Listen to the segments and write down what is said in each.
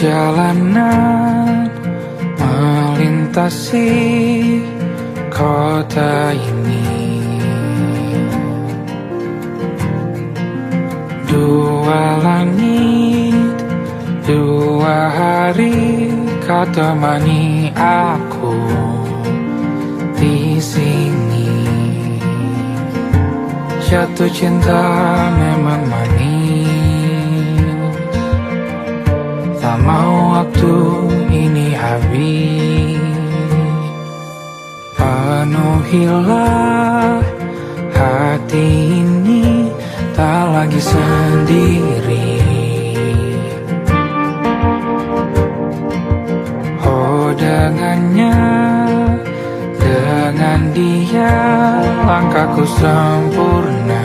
Perjalanan melintasi kota ini, dua langit, dua hari kau temani aku di sini. Jatuh cinta memang manis, tak mau waktu ini habis. Penuhilah hati ini, tak lagi sendiri. Oh dengannya, dengan dia langkahku sempurna.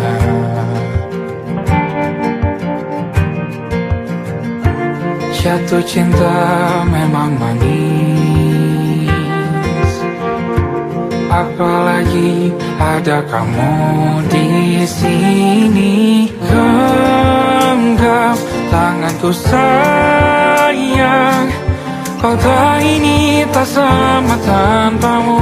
Jatuh cinta memang manis, apalagi ada kamu di sini. Genggam tanganku sayang, kota ini tak sama tanpamu.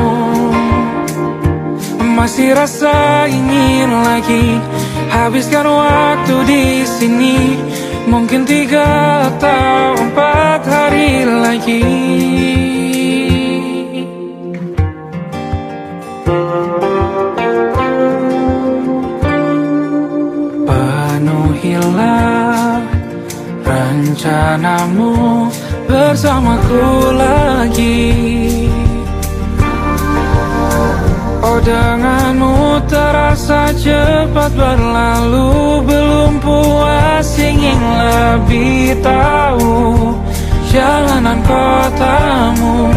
Masih rasa ingin lagi habiskan waktu di sini. Mungkin 3 atau 4 hari lagi. Penuhilah rencanamu bersamaku lagi. Oh denganmu terasa cepat berlalu, belum puas ingin lebih tahu jalanan kotamu.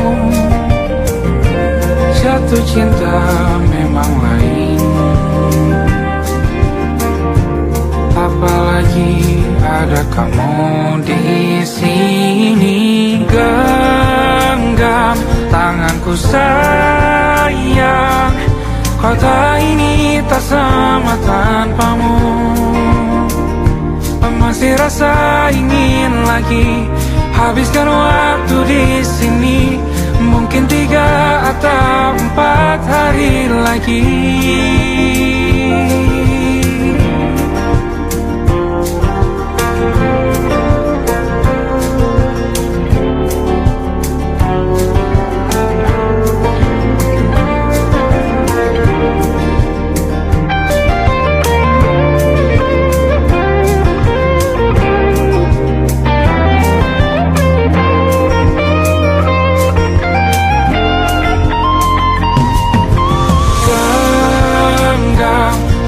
Jatuh cinta memang lain, apalagi ada kamu di sini. Genggam tanganku sayang, kota ini tak sama tanpamu. Masih rasa ingin lagi habiskan waktu di sini. Mungkin 3 atau 4 hari lagi.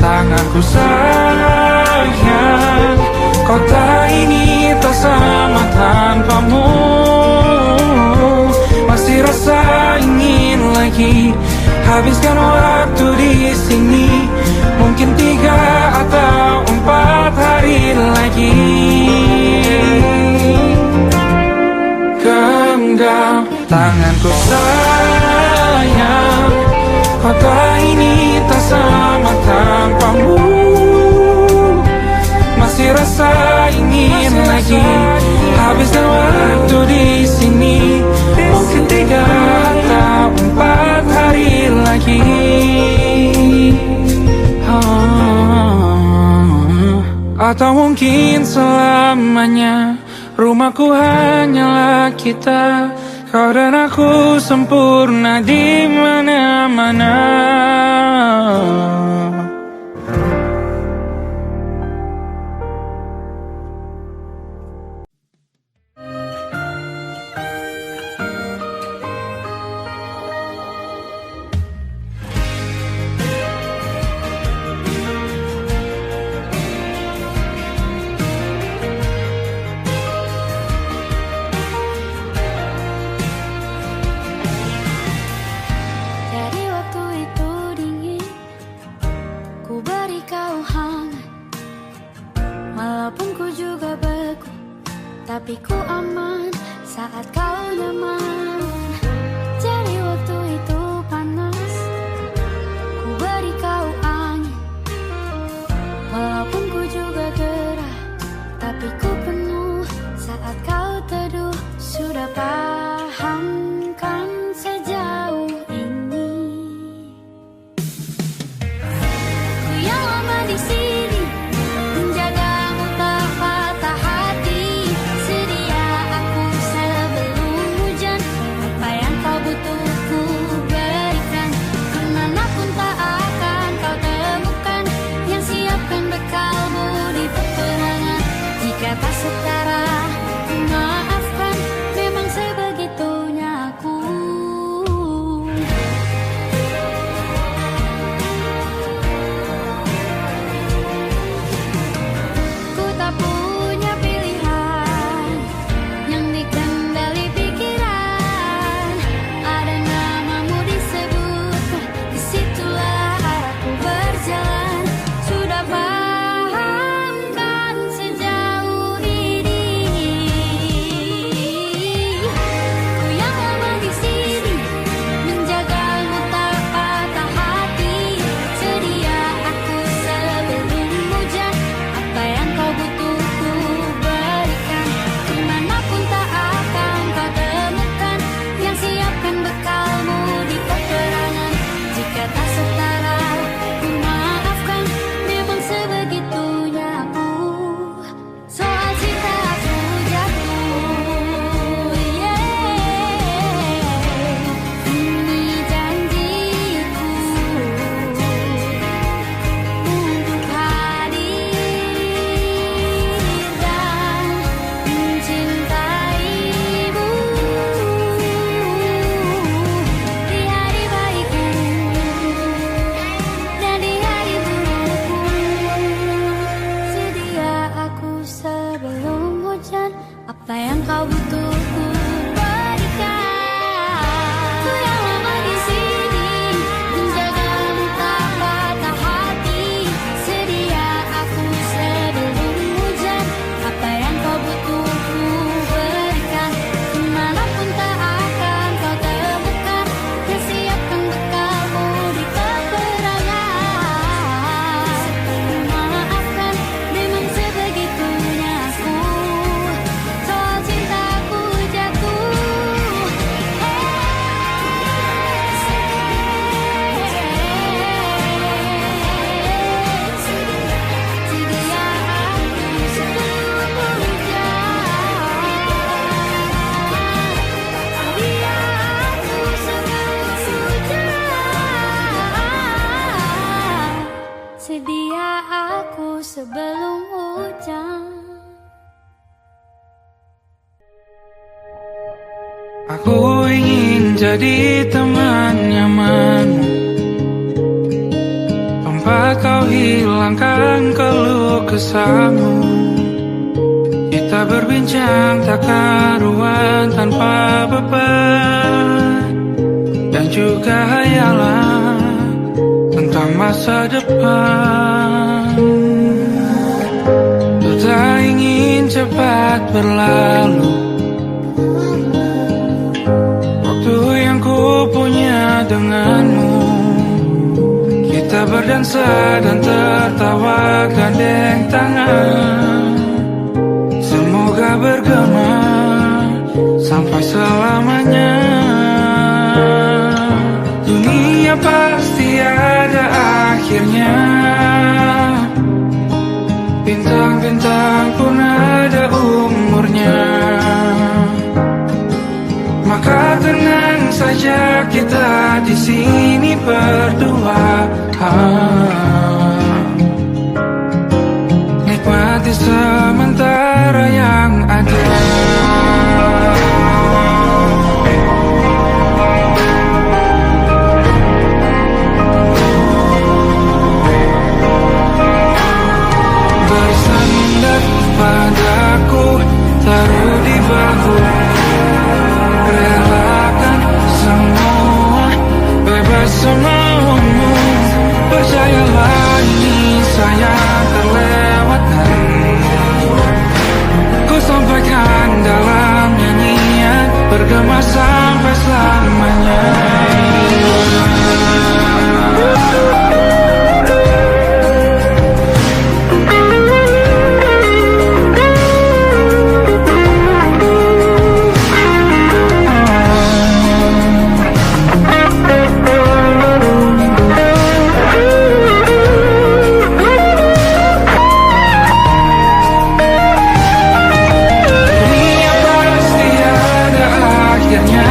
Tanganku sayang, kota ini tak sama tanpamu. Masih rasa ingin lagi habiskan waktu di sini. Mungkin 3 atau 4 hari lagi. Genggam tanganku sayang, kota ini tak sama tanpamu. Masih rasa ingin lagi habiskan waktu di sini. Mungkin 3 atau 4 hari lagi. Atau mungkin selamanya. Rumahku hanyalah kita, kau dan aku sempurna di mana-mana. Tapi ku aman saat kau nyaman. Jadi waktu itu panas, ku beri kau angin. Walaupun ku juga gerah, tapi ku penuh saat kau teduh Aku ingin jadi teman nyamanmu, tempat kau hilangkan keluh kesahmu. Kita berbincang tak karuan tanpa beban, dan juga hayalan tentang masa depan. Ku tak ingin cepat berlalu waktu yang ku punya denganmu. Kita berdansa dan tertawa gandeng tangan, semoga bergema sampai selamanya. Dunia pasti ada akhirnya, bintang-bintang pun ada umurnya. Maka tenang saja kita di sini berdua, nikmati sementara yang ada. Bersandar padaku, taruh di bahu, relakan semua, bebas semaumu. Percayalah ini sayang terlewatkan, ku sampaikan dalam nyanyian, bergema sampai selamanya. Dunia pasti ada akhirnya,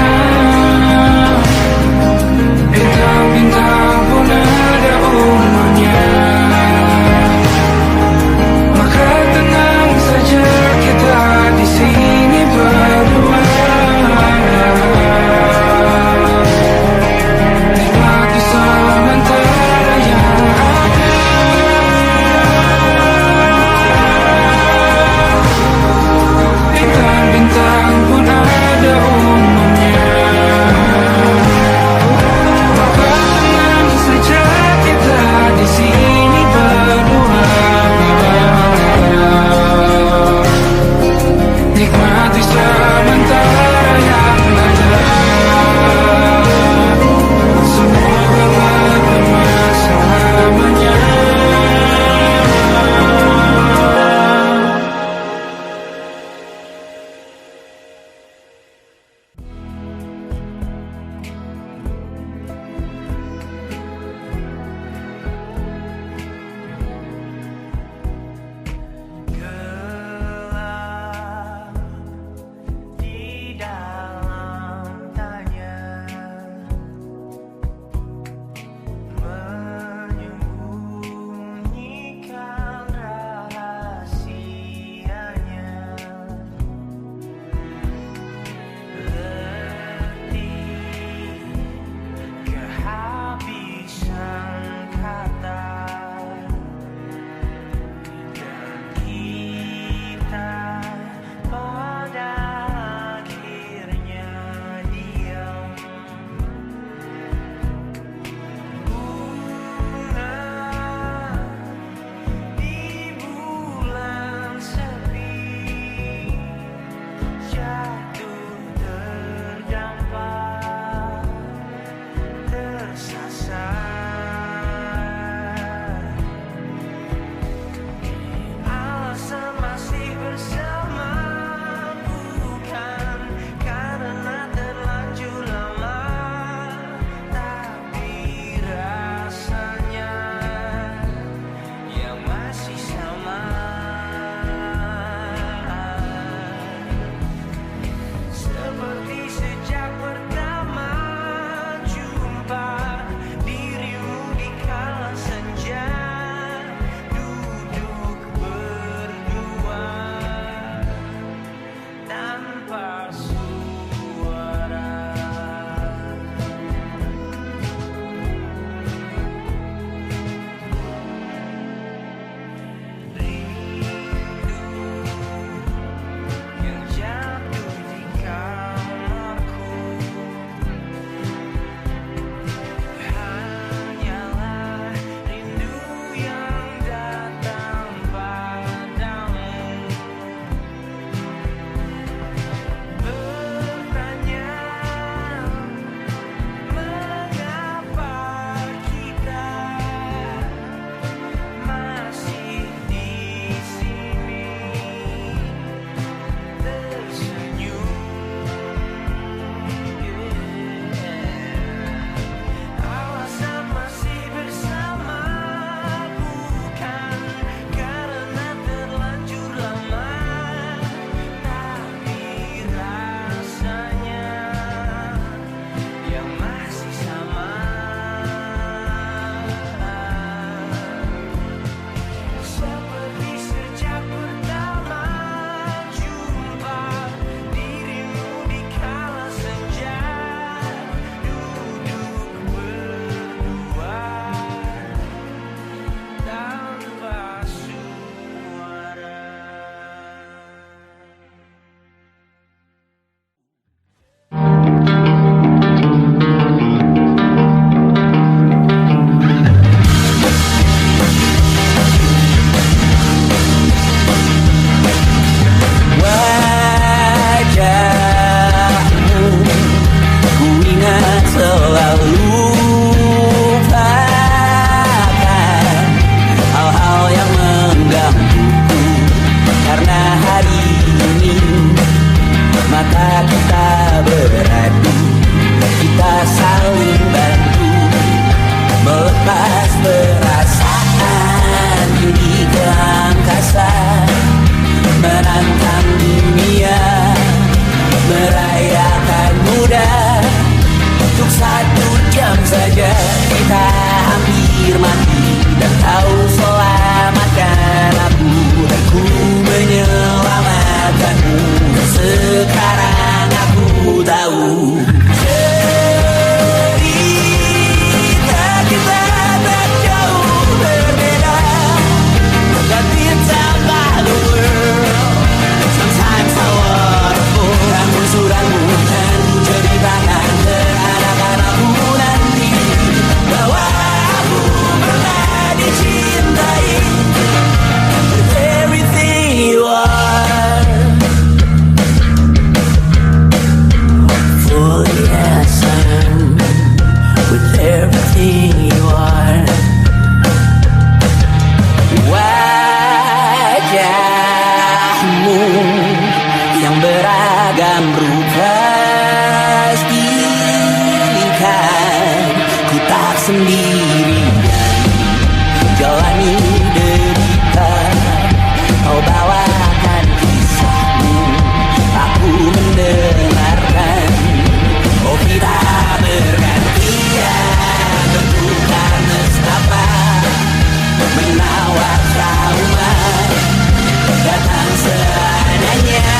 kita beradu, kita saling bantu, melepas perasaan di ke angkasa, menantang dunia, merayakan muda. Untuk 1 jam saja kita hampir mati, dan kau selamatkan aku, dan ku menyelamatkanmu. Sekarang aku tahu cerita kita tak jauh berbeda. But it's about the world. Sometimes I wanna fall. Ramu-ramu dan ku ceritakan ke anak-anakku nanti bahwa aku pernah dicintai with everything you are. Fully as I am, with everything you are. Wajahmu yang beragam rupa pastikan ku tak sendirian jalani derita. Kau bawakan kisahmu, aku mendengarkan. Oh, kita bergantian bentukan nestapa, menawar trauma datang seadanya.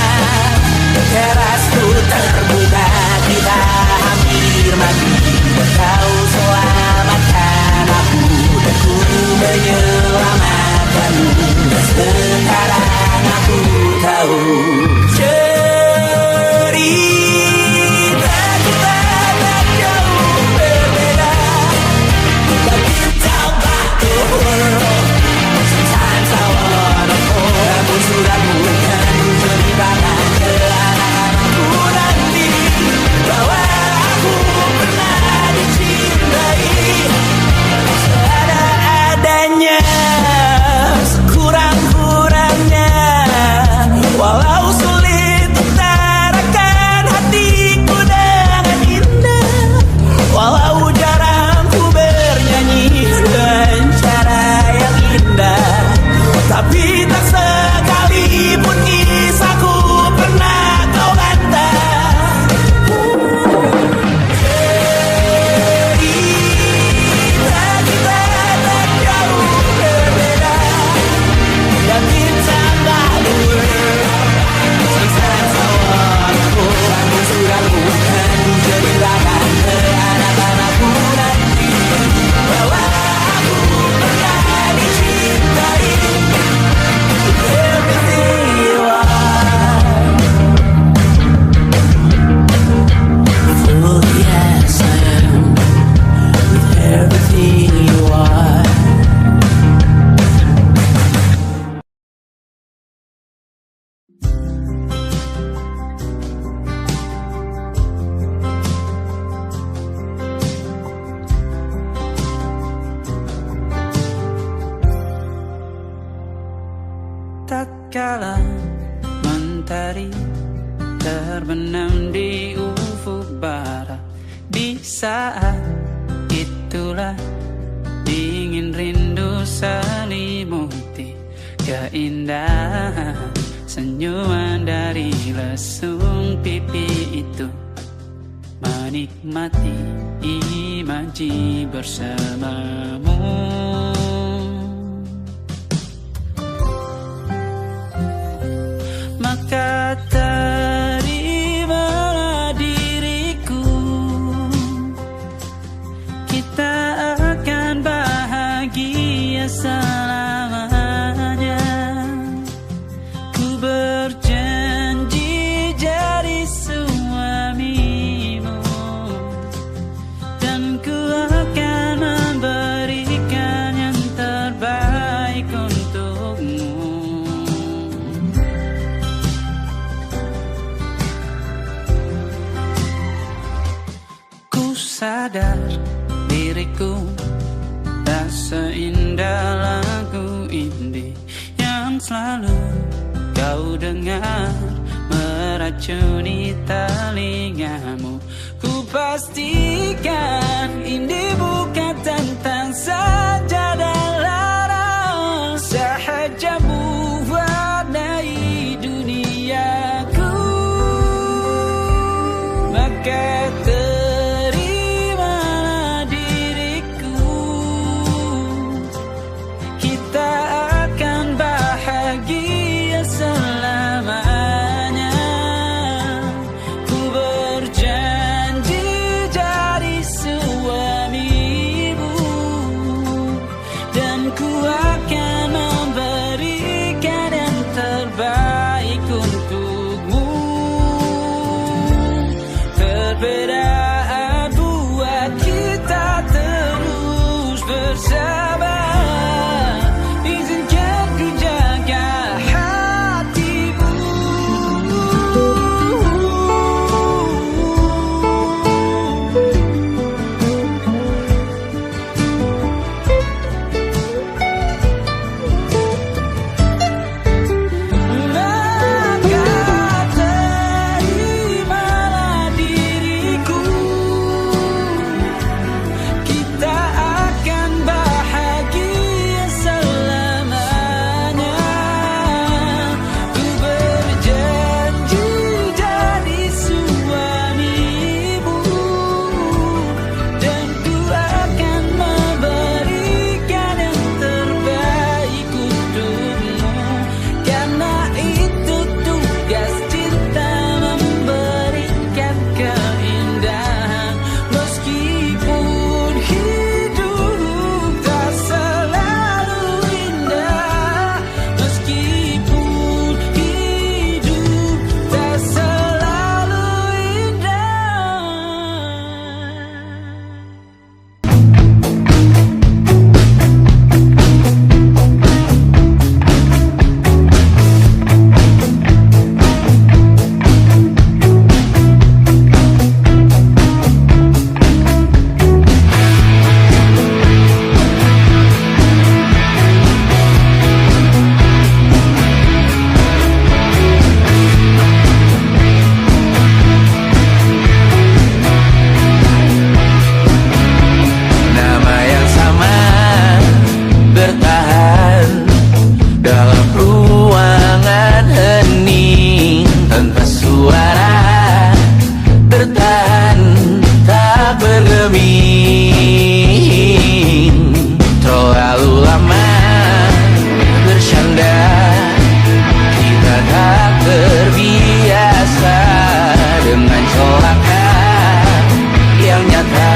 Terasku terbuka, kita hampir mati, kau selamatkan aku, dan ku menyelamatkanmu. Sekarang aku tahu cerita kita tak jauh berbeda. But it's about the world. Sometimes I wanna fall. Ramu-ramu kan ku ceritakan ke anak-anakku nanti bahwa aku pernah dicintai seadanya, sekurang-kurangnya. Walau sulit utarakan hatiku dengan indah, walau jarang ku bernyanyi dengan cara yang indah, tapi tak sekalipun kisahku pernah kau bantah. Cerita kita tak jauh berbeda, dan it's about the world. Sometimes I wanna fall. Ramu-ramu kan ku ceritakan ke anak-anakku nanti bahwa aku pernah dicintai with everything you are. Fully as I am, with everything you are. Tak kala mentari terbenam di ufuk barat, di saat itulah dingin rindu selimuti keindahan senyuman dari lesung pipi itu, menikmati imaji bersamamu. Maka terimalah diriku, kita akan bahagia selamanya. Ku berjanji jadi suamimu, dan ku akan memberikan yang terbaik untukmu. Sadar diriku tak seindah lagu indie yang selalu kau dengar meracuni telingamu. Ku pastikan ini bukan tentang saja dan lara, sahaja mewarnai duniaku. Maka terimalah diriku, kita akan bahagia selamanya. Ku berjanji jadi suamimu, dan ku akan memberikan yang terbaik untukmu. Perbedaan buat kita terus bersama. Izinkan ku jaga hatimu. Maka terimalah diriku, kita akan bahagia selamanya. Ku berjanji jadi suamimu, dan ku akan memberikan yang terbaik untukmu. Karena itu tugas cinta, memberikan keindahan. Meskipun hidup tak selalu indah, meskipun hidup tak selalu indah. Nama yang sama bertahan dalam ruangan hening tanpa suara, bertahan tak bergeming. Terlalu lama bersandar, kita tak terbiasa dengan celaka yang nyata.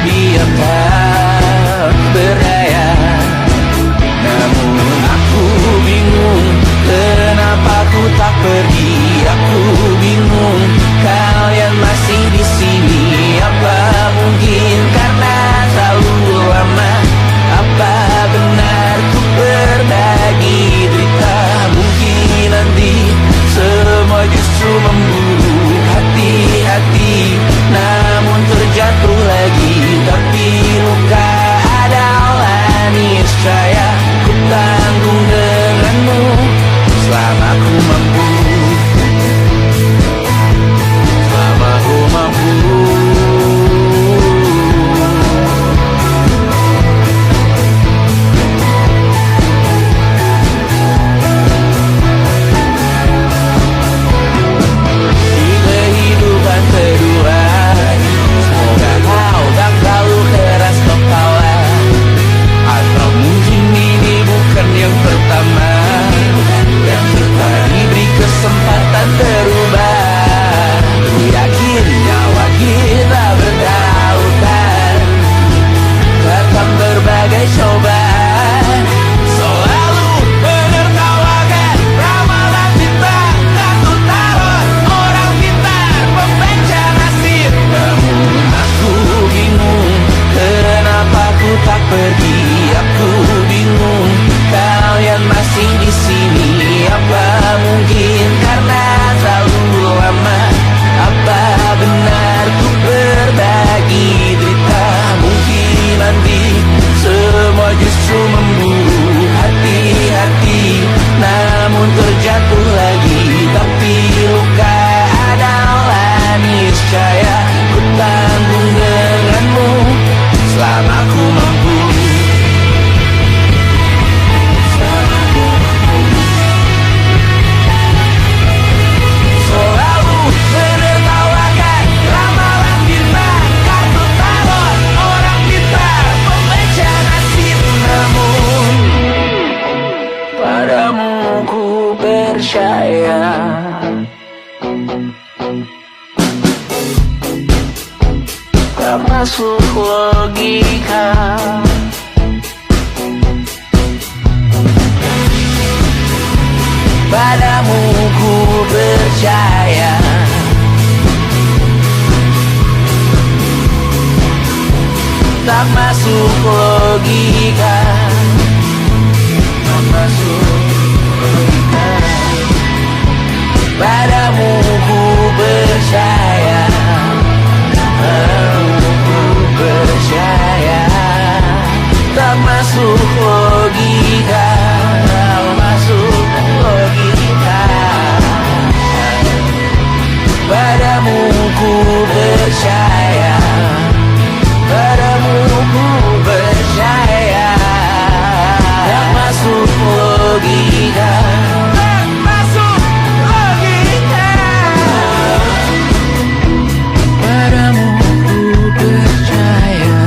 Diam tak berdaya, namun aku bingung kenapa ku tak pergi. Aku bingung kalian masih di sini. Apa mungkin tak masuk logika. Padamu ku percaya, tak masuk logika, tak masuk logika. Padamu ku percaya, padamu ku percaya, tak masuk logika, tak masuk logika. Padamu ku percaya, padamu ku percaya, tak masuk logika, tak masuk logika. Padamu ku percaya,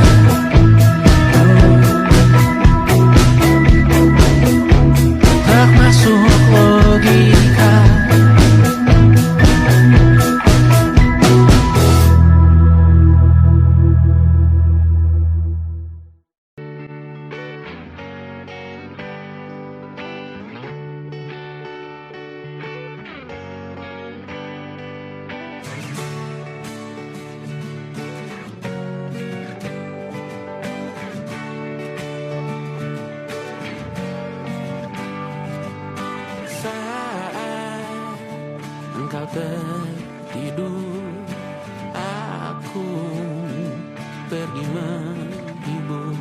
tak masuk logika. Saat engkau tertidur, aku pergi menghibur.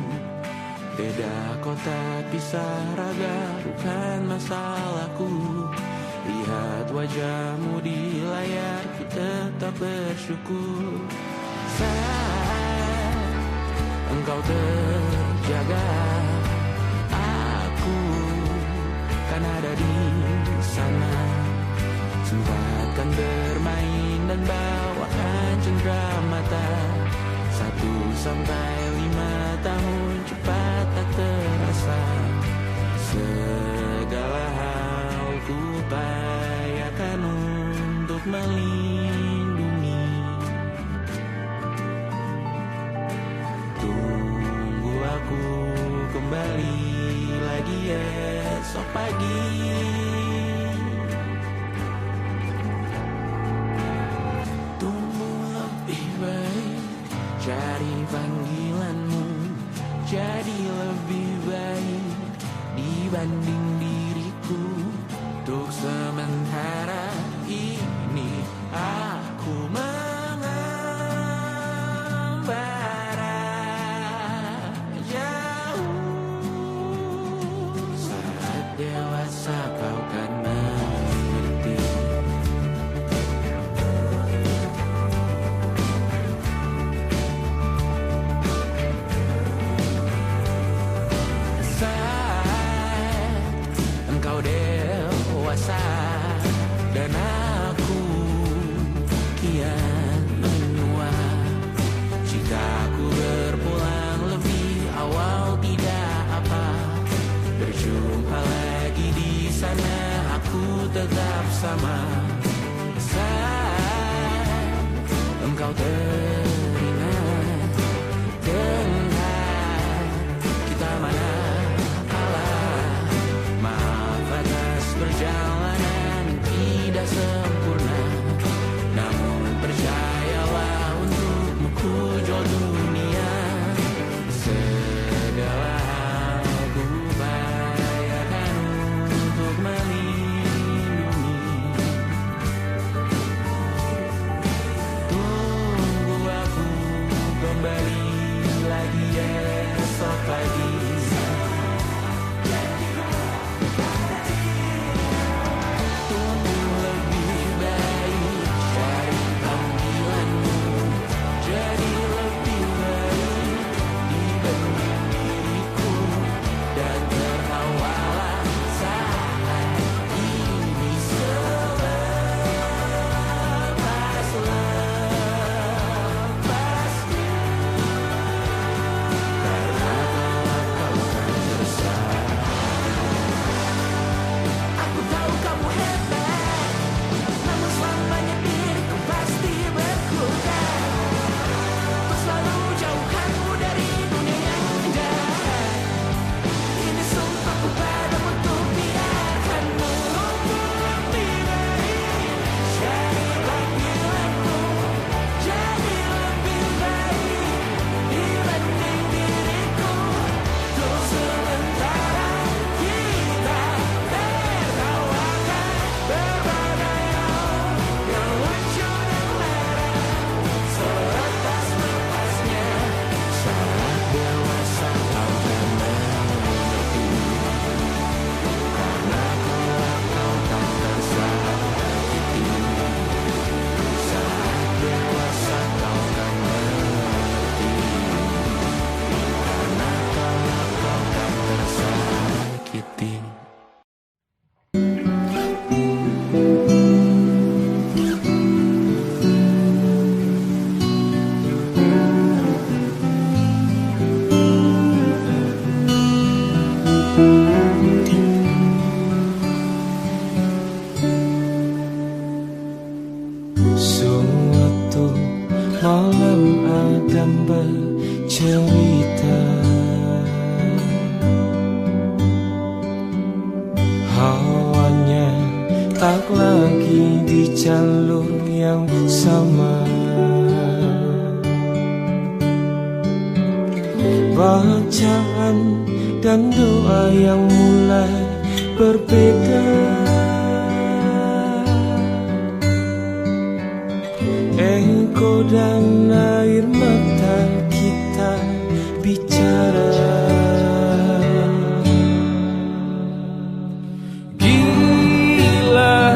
Beda kota pisah raga, bukan masalahku. Lihat wajahmu di layar, ku tetap bersyukur. Saat engkau terjaga, aku kan ada di sana. Sempatkan bermain dan bawakan cendera mata. 1-5 tahun cepat tak terasa. Segala hal ku upayakan untuk melindungi. Tunggu aku kembali lagi esok pagi. Tumbuh lebih baik, cari panggilanmu, jadi lebih baik dibanding diriku. Untuk sementara ini aku mengembara jauh. Saat dewasa kau kan mengerti. Saat engkau dewasa dan aku kian menua. Jika aku berpulang lebih awal tidak apa. Berjumpa lagi di sana, aku tetap sama. Saat engkau teringat dengan kita mana kalah. Maaf atas perjalanan tidak sempurna, namun percayalah untukmu ku jual dunia. Segala hal ku upayakan untuk melindungi. Tunggu malam Adam bercerita. Hawanya tak lagi di jalur yang sama. Bacaan dan doa yang mulai berbeda. Ego dan air mata kita bicara. Gila,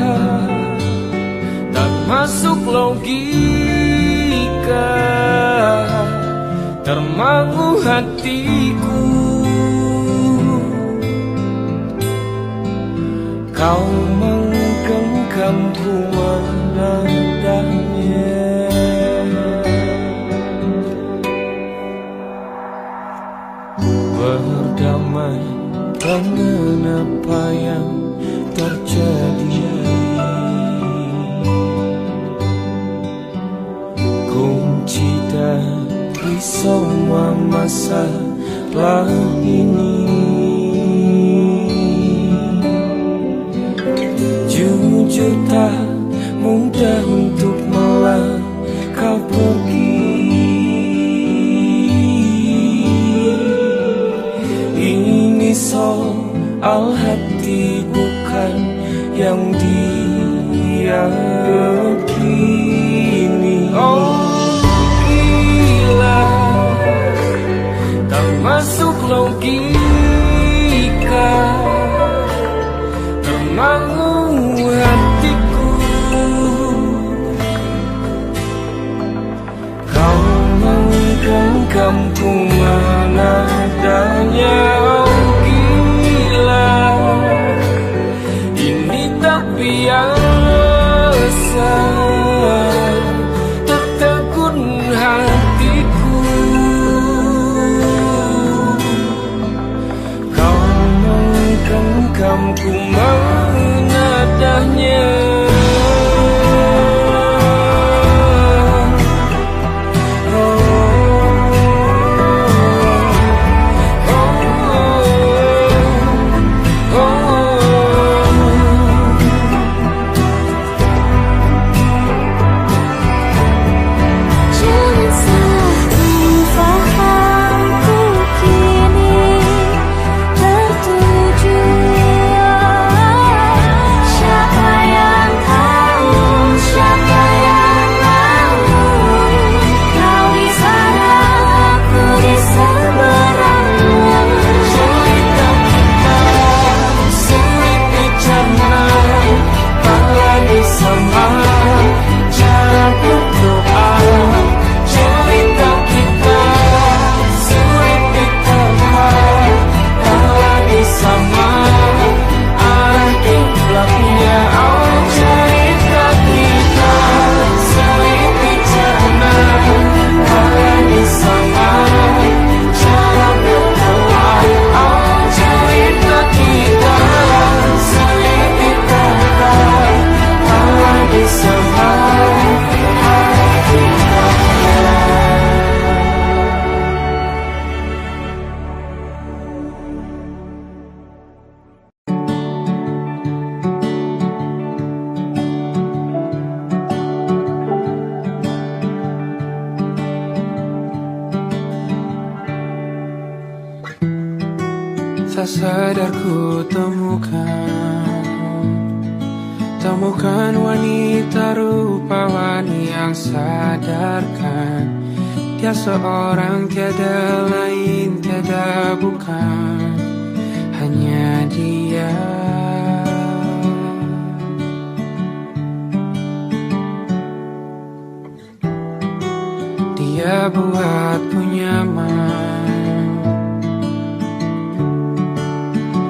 tak masuk logika, termangu hatiku. Kau menggenggamku menadanya. Berdamai dengan apa yang terjadi. Kunci dari semua masalah ini. Jujur tak mudah untuk melangkah pergi. Ini soal hati bukan yang diyakini. Oh gila, tak masuk logika, termangu hatiku. Kau menggenggamku menadanya. Oh gila, ini tak biasa, tertegun hatiku. Kau menggenggamku menadanya. Tak sadar ku temukan wanita rupawan yang sadarkan dia seorang, tiada lain, tiada bukan, hanya dia. Dia buatku nyaman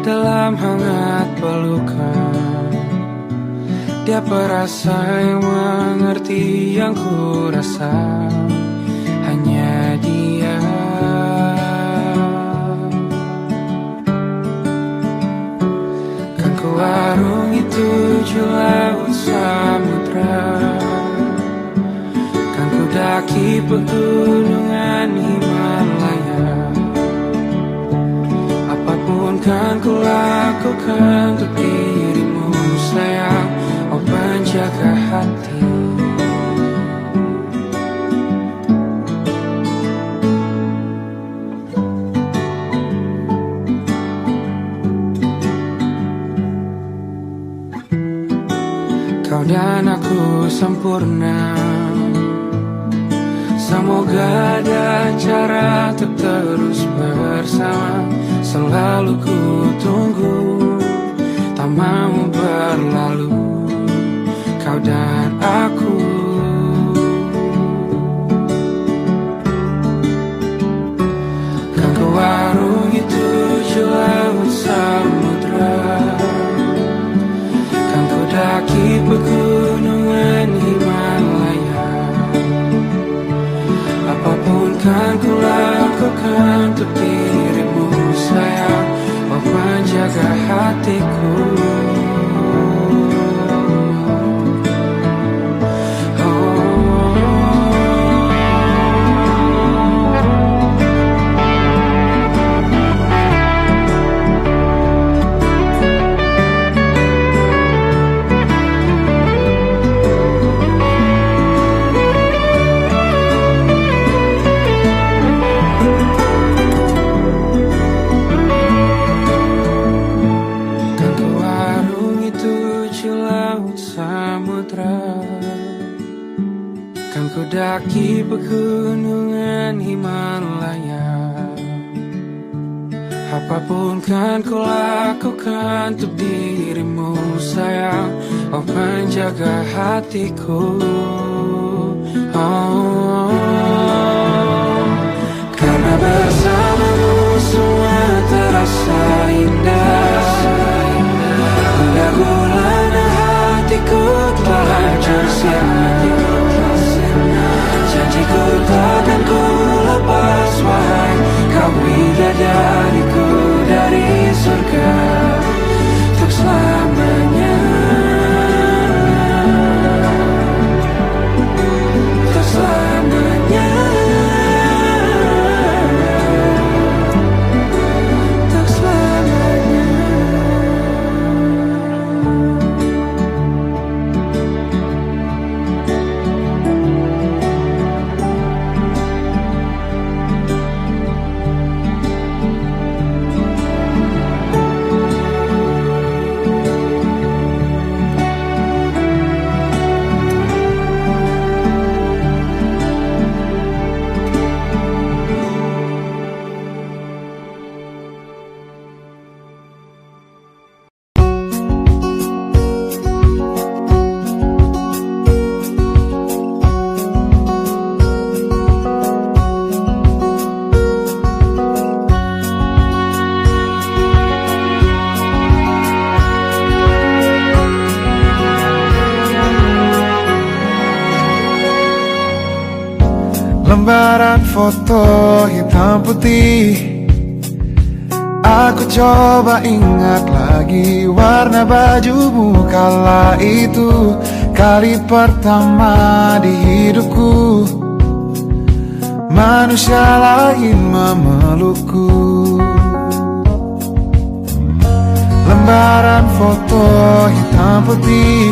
dalam hangat pelukan. Dia perasa yang mengerti yang ku rasa, hanya dia. Kan ku arungi 7 laut samudra, kan ku daki pegunungan Himalaya. Apapun kan ku lakukan untuk dirimu sayang, oh penjaga hati. Kau dan aku sempurna, semoga ada cara untuk terus bersama. Selalu ku tunggu, tak mau berlalu, kau dan aku. Kan ku warungi tujuh laut samudra, kan ku daki pegunungan Himalaya. Apapun kan ku lakukan untuk dirimu sayang, oh penjaga hatiku. Kan ku daki pegunungan Himalaya. Apapun kan ku lakukan untuk dirimu sayang, oh penjaga hatiku. Oh, karena bersamamu semua terasa indah. Gundah gulana hatiku telah tersiap. Janjiku takkan ku lepas wahai kau bidadariku dari surga untuk selamanya, untuk selamanya, untuk selamanya. Lembaran foto hitam putih, aku coba ingat lagi warna bajumu kala itu. Kali pertama di hidupku manusia lain memelukku. Lembaran foto hitam putih,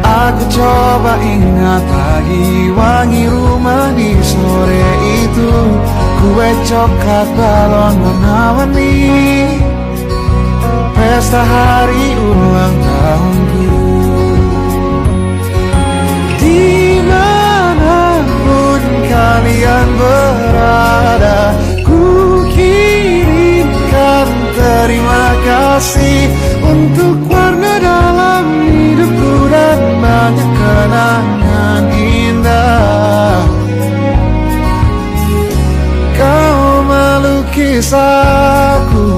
aku coba ingat lagi wangi rumah di sore itu. Kue coklat balon warna-warni, pesta hari ulang tahunku. Dimanapun kalian berada, ku kirimkan terima kasih untuk warna dalam hidupku dan banyak kenangan indah. Kau melukis aku,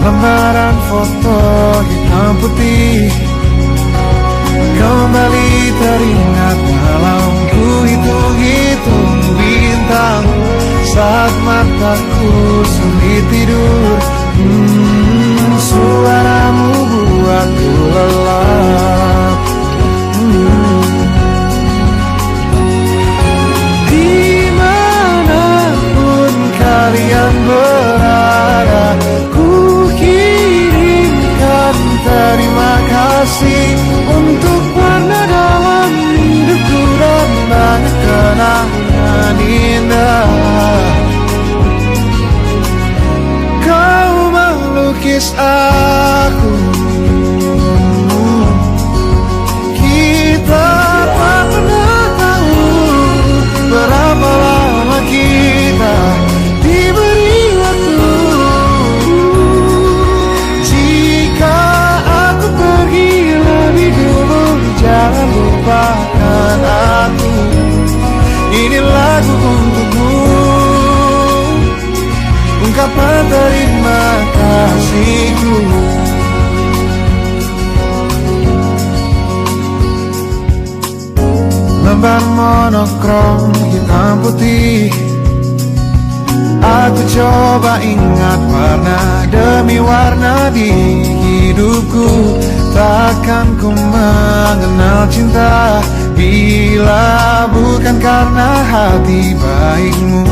lembaran foto hitam putih kembali teringat malam ku hitung-hitung bintang saat mataku sulit tidur. Suaramu buatku lelah. kasih untuk warna dalam hidupku dan banyak kenangan indah. Kau melukis aku, kita tak pernah tahu berapa lama kita diberi waktu. Jika aku pergi lebih dulu, jangan lupakan aku. Ini lagu untukmu, ungkapan terima kasihku. Lembar monokrom hitam putih, aku coba ingat warna demi warna di hidupku. Takkan ku mengenal cinta bila bukan karena hati baikmu.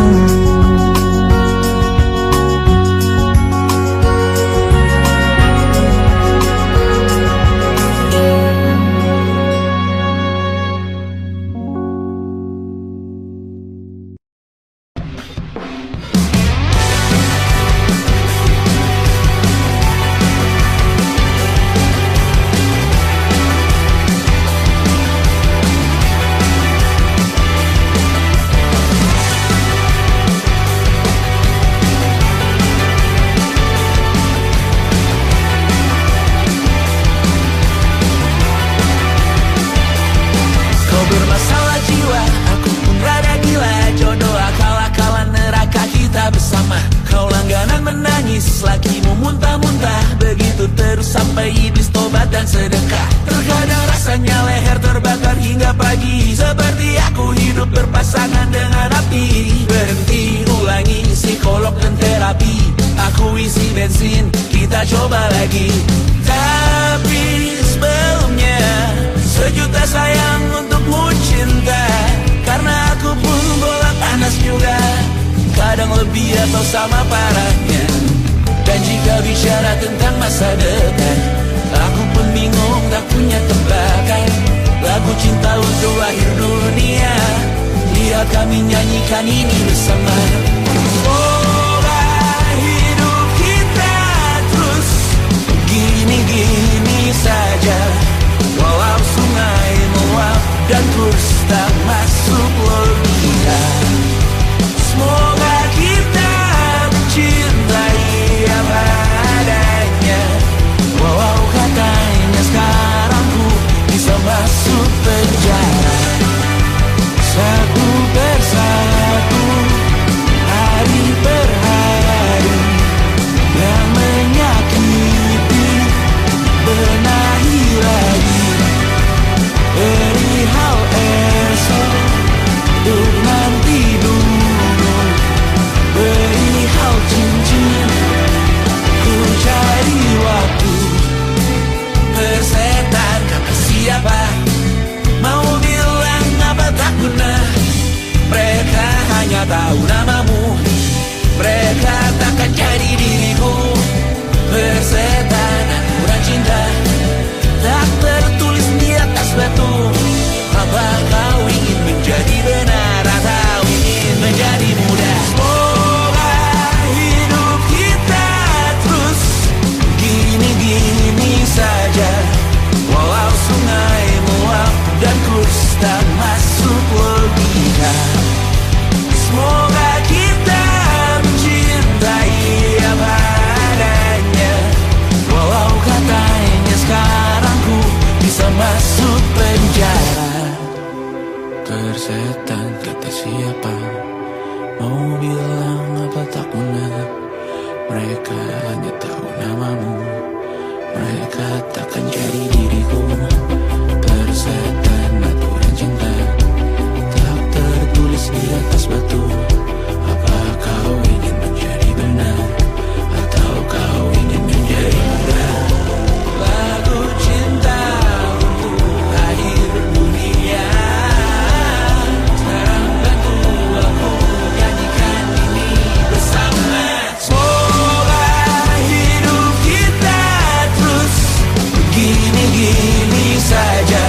Begini gini saja,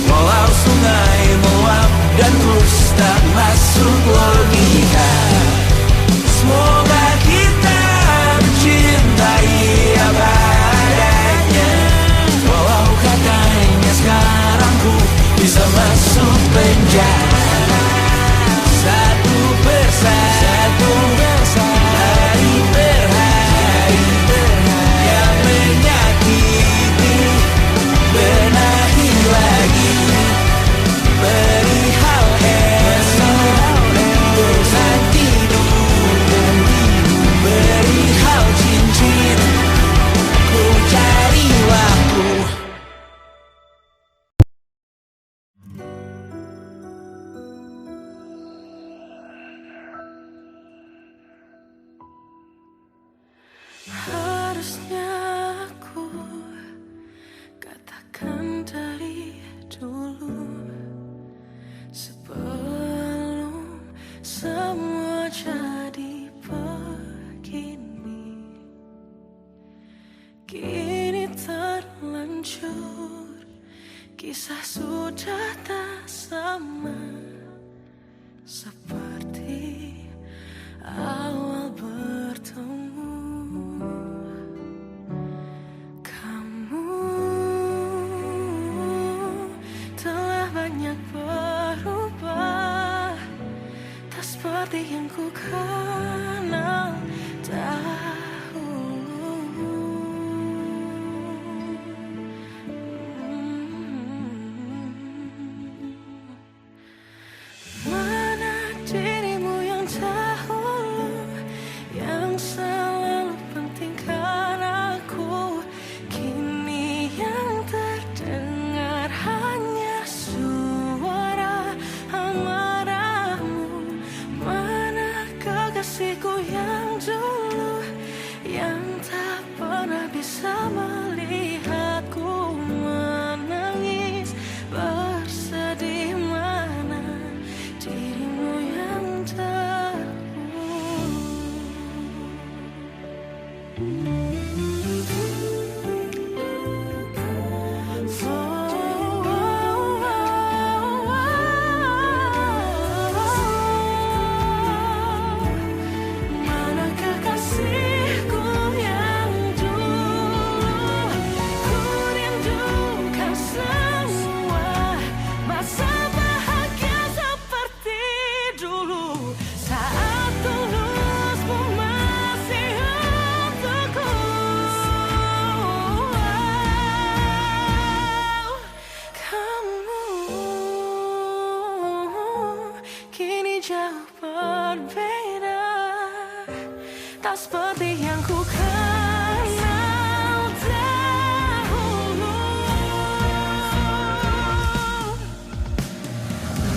walau sungai meluap dan terus tak masuk logika. Semoga kita mencintai apa adanya, walau katanya sekarang ku bisa masuk penjara. Satu persatu, hari per hari yang menyakiti, benahi lagi perihal esok, bosan tidur, perihal cincin, ku cari waktu. Harusnya aku katakan dari dulu, sebelum semua jadi begini. Kini terlanjur, kisah sudah tak sama seperti awal bertemu. Banyak berubah, tak seperti yang ku kenal dahulu. Mana dirimu yang dahulu, yang selalu pentingkan aku, kini yang terdengar hanya suara amarahmu. Mana kekasihku yang dulu, yang tak pernah bisa melihatku menangis bersedih. Mana dirimu yang mana kekasihku yang dulu, ku rindukan semua masa bahagia seperti dulu, saat tulusmu masih untukku. Kamu kini jauh berbeda, tak seperti yang ku kenal dahulu.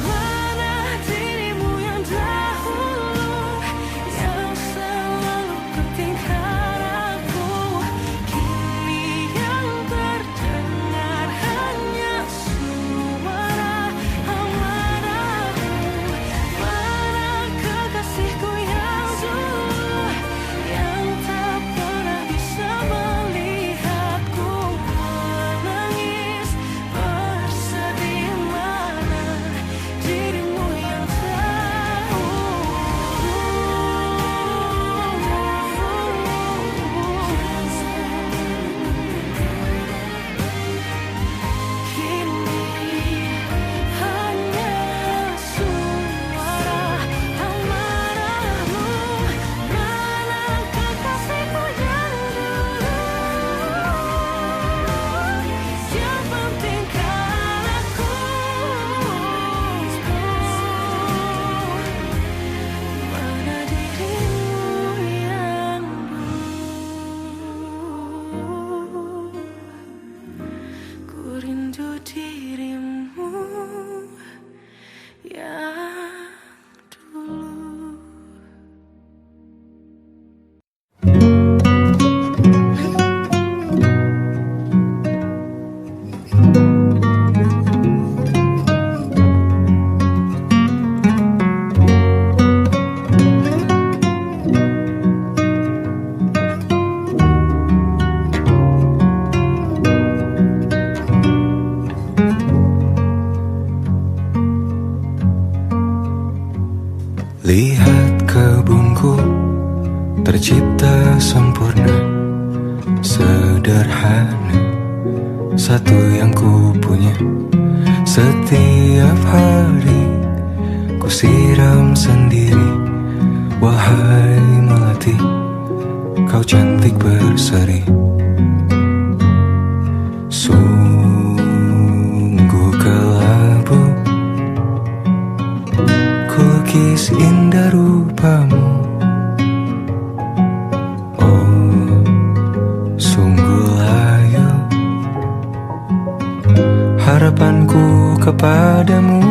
Mana dirimu yang dahulu, yang selalu pentingkan aku, kini yang terdengar hanya suara amarahmu. Mana kekasihku yang dulu, yang tak pernah bisa melihatku menangis bersedih. Mana dirimu yang kini hanya suara amarahmu. Mana kekasihku yang dulu, yang pentingkan aku, mana dirimu yang dulu, ku rindu dirimu yang dulu. yang ku punya. Setiap hari ku siram sendiri. Wahai melati, kau cantik berseri. Sungguh kelabu kulukis indah rupamu. Oh, sungguh layu harapanku kepadamu.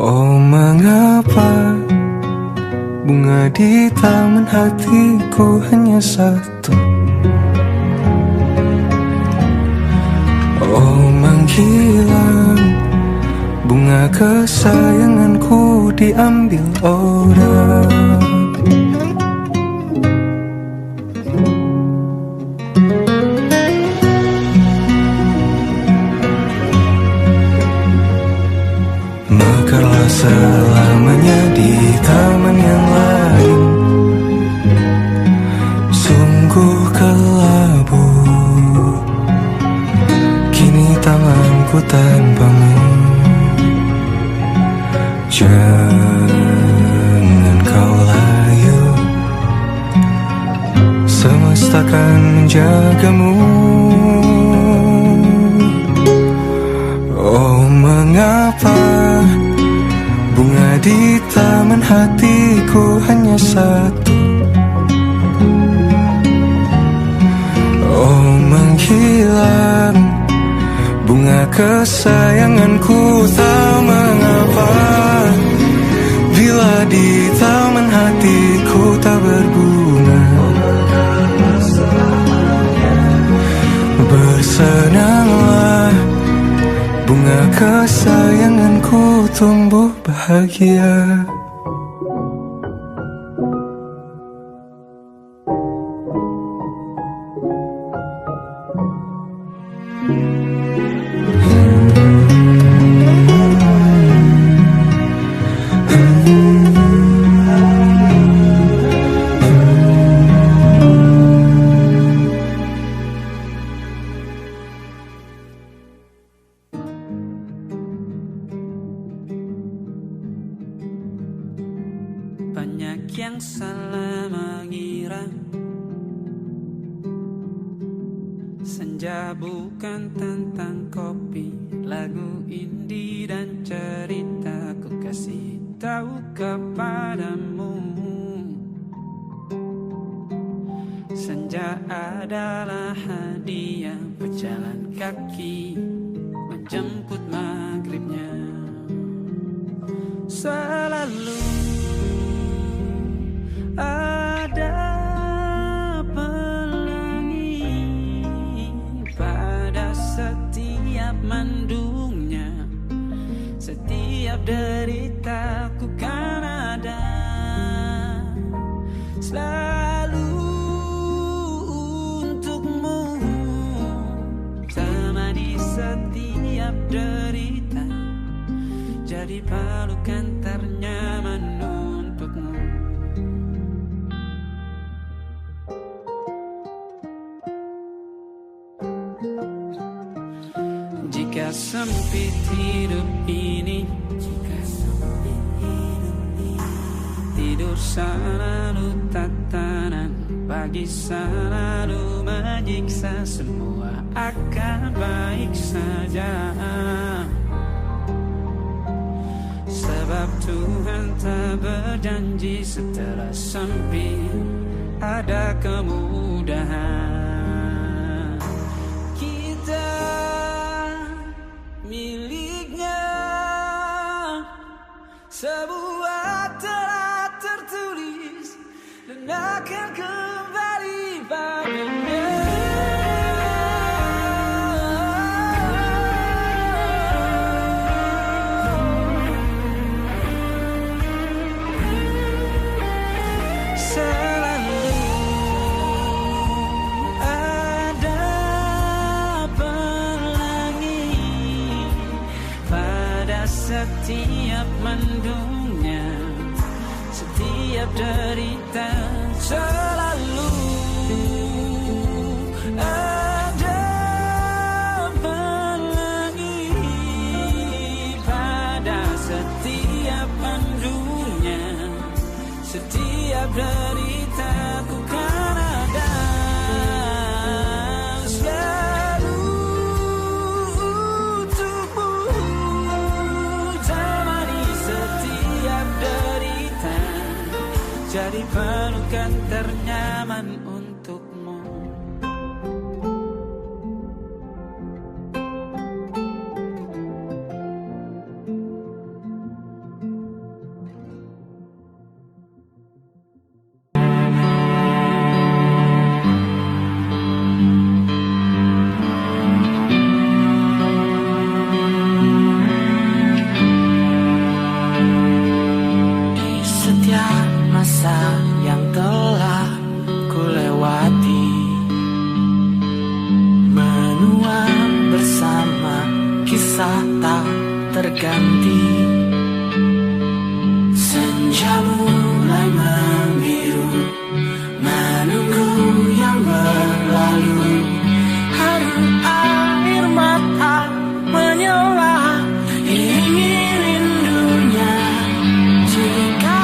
Oh, mengapa bunga di taman hatiku hanya satu? Oh, menghilang bunga kesayanganku diambil orang. Mekarlah selamanya di taman yang lain. Sungguh kelabu kini tanganku tanpamu. Jangan kau layu, semesta akan menjagamu. Oh, mengapa bunga di taman hatiku hanya satu? Oh, menghilang bunga kesayanganku, tak mengapa bila di taman hatiku tak berbunga. Bersenanglah bunga kesayanganku tumbuh bahagia. Banyak yang salah mengira senja bukan tentang kopi, lagu indie dan cerita. Ku kasih tahu kepadamu, senja adalah hadiah berjalan kaki menjemput maghribnya. Selalu ada pelangi pada setiap mendungnya. Setiap deritaku kan ada selalu untukmu. Temani setiap derita, jadi pelukan ternyaman untukmu. Jika sempit hidup ini, tidur selalu tatanan, pagi selalu menyiksa, semua akan baik saja. Sebab Tuhan tak berjanji setelah sempit ada kemudahan. Kita miliknya, sebuah telah tertulis dan akan kembali padanya. Setiap mendungnya, setiap derita, selalu bukan untukmu. Masa yang telah ku lewati, menua bersama kisah tak terganti. Senja mulai membiru, menunggu yang berlalu. Haru air mata menyala, iringi rindunya. Jika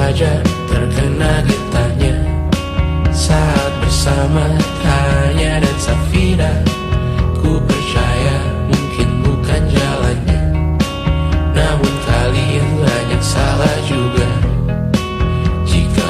saja terkena getahnya saat bersama Tanya dan Safira. Ku percaya mungkin bukan jalannya, namun kalian banyak salah juga. Jika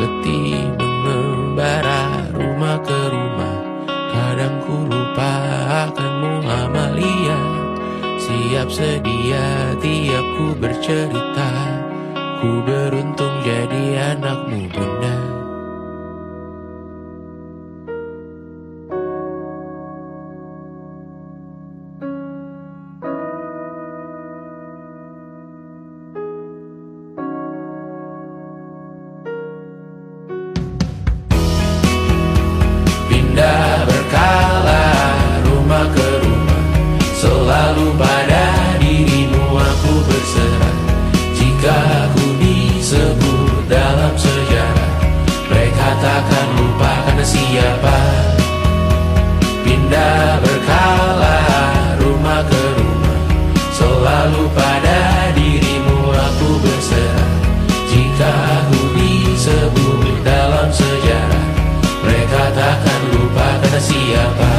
letih mengembara rumah ke rumah. Kadang ku lupa akanmu Amalia. Siap sedia tiap ku bercerita. Ku beruntung jadi anakmu bunda. Pindah berkala rumah ke rumah, selalu pada dirimu aku berserah. Jika aku disebut dalam sejarah, mereka takkan lupa karena siapa. Pindah berkala rumah ke rumah, selalu pada dirimu aku berserah. Jika aku disebut dalam sejarah, mereka takkan lupa karena siapa.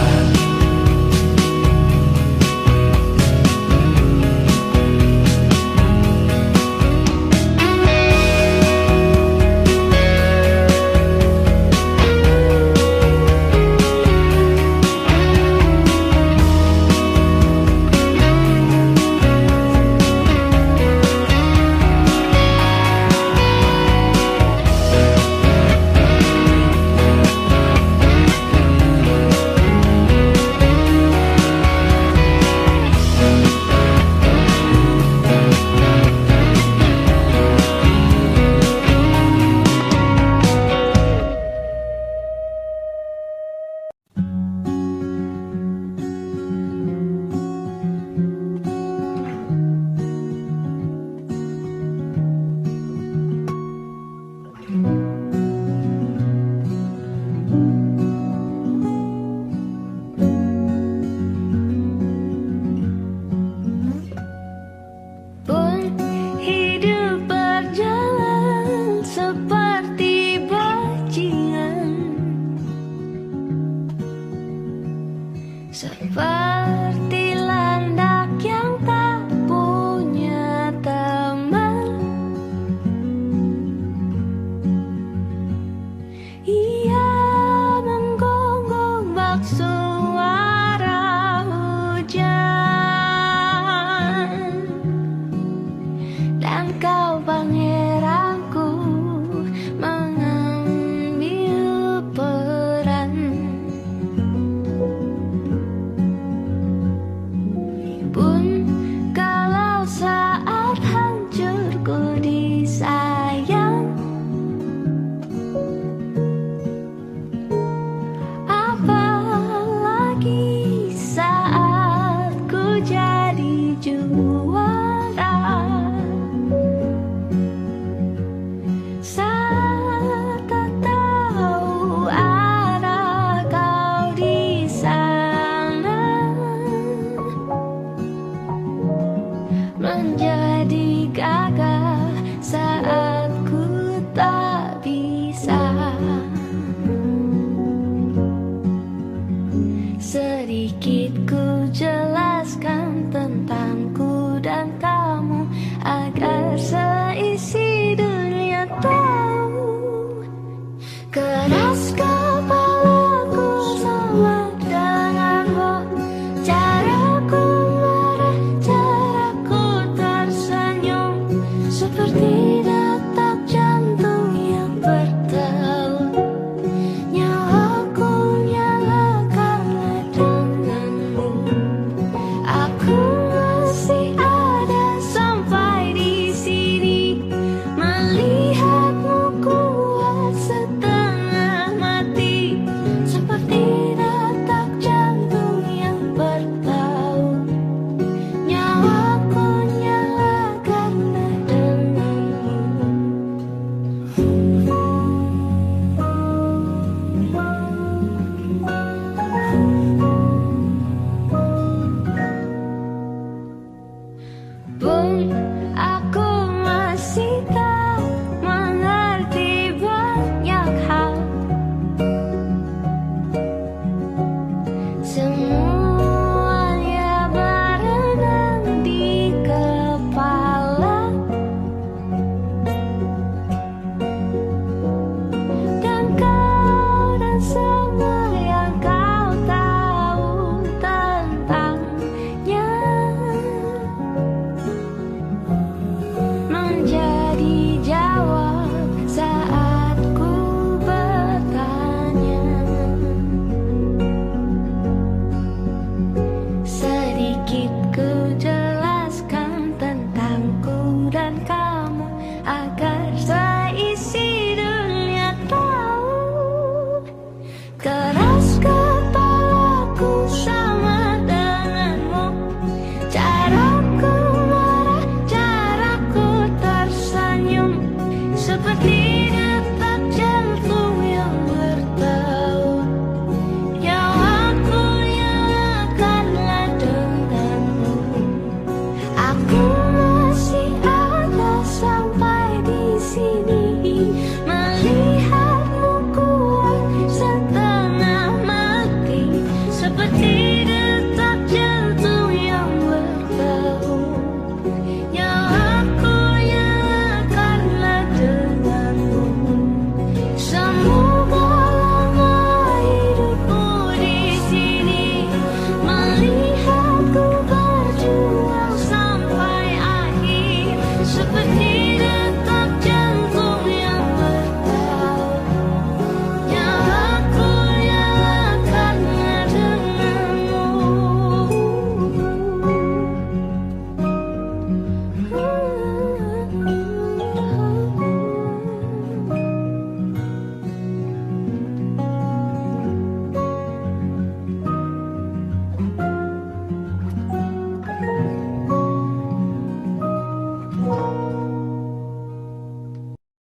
Seperti landak yang tak punya teman, ia menggonggong bak suara hujan. Dan kau pangeranku mengambil peran. Pun kalau saat hancurku disayang, apalagi saat ku jadi juara. Saat tak tahu arah kau di sana, menjadi gagah saat ku tak bisa. Sedikit ku jelaskan tentangku dan kamu, agar seisi dunia tahu. Keras kepalaku sama denganmu, caraku marah, caraku tersenyum, seperti detak jantung yang bertaut. Nyawaku nyala karena denganmu. Aku masih ada sampai di sini, melihatmu kuat setengah mati, seperti detak jantung yang bertaut. Nyawaku nyala karena denganmu.